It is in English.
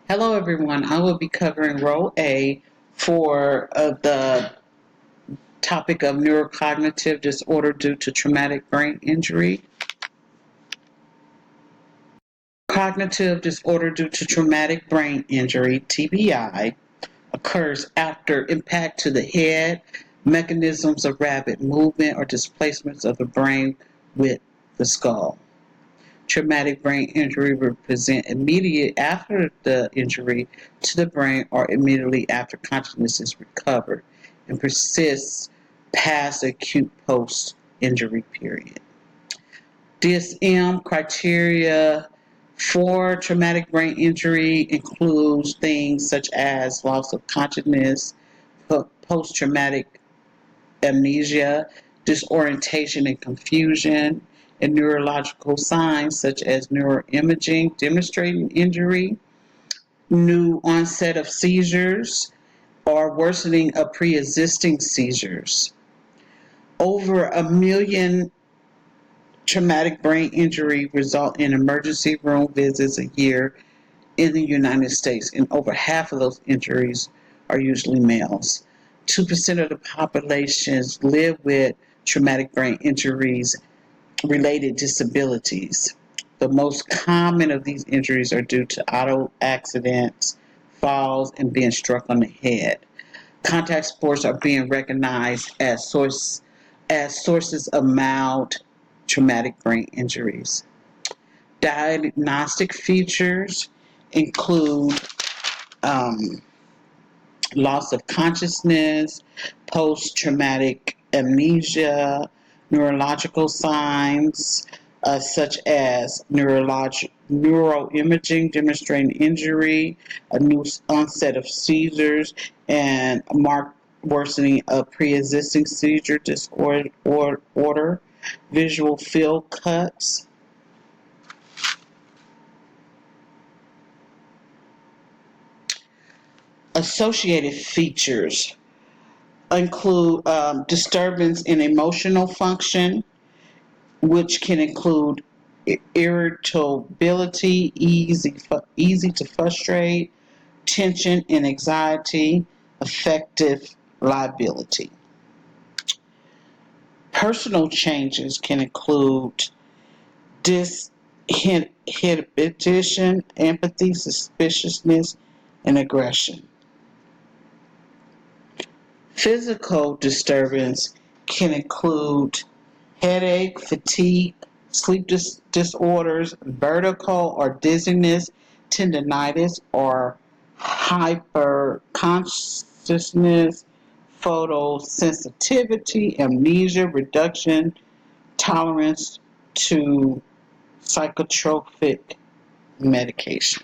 Hello, everyone. I will be covering Role A for the topic of neurocognitive disorder due to traumatic brain injury. Cognitive disorder due to traumatic brain injury, TBI, occurs after impact to the head, mechanisms of rapid movement, or displacements of the brain with the skull. Traumatic brain injury will present immediately after the injury to the brain or immediately after consciousness is recovered and persists past the acute post-injury period. DSM criteria for traumatic brain injury includes things such as loss of consciousness, post-traumatic amnesia, disorientation and confusion, and neurological signs such as neuroimaging demonstrating injury, new onset of seizures, or worsening of pre-existing seizures. Over 1 million traumatic brain injury result in emergency room visits a year in the United States, and over half of those injuries are usually males. 2% of the populations live with traumatic brain injuries related disabilities. The most common of these injuries are due to auto accidents, falls, and being struck on the head. Contact sports are being recognized as sources of mild traumatic brain injuries. Diagnostic features include um, loss of consciousness, post traumatic amnesia, neurological signs such as neuroimaging demonstrating injury, a new onset of seizures, and a marked worsening of pre existing seizure disorder, visual field cuts. Associated features include disturbance in emotional function, which can include irritability, easy to frustrate, tension and anxiety, affective liability. Personal changes can include disinhibition, empathy, suspiciousness, and aggression. Physical disturbance can include headache, fatigue, sleep disorders, vertigo or dizziness, tendinitis or hyperconsciousness, photosensitivity, amnesia, reduction, tolerance to psychotropic medication.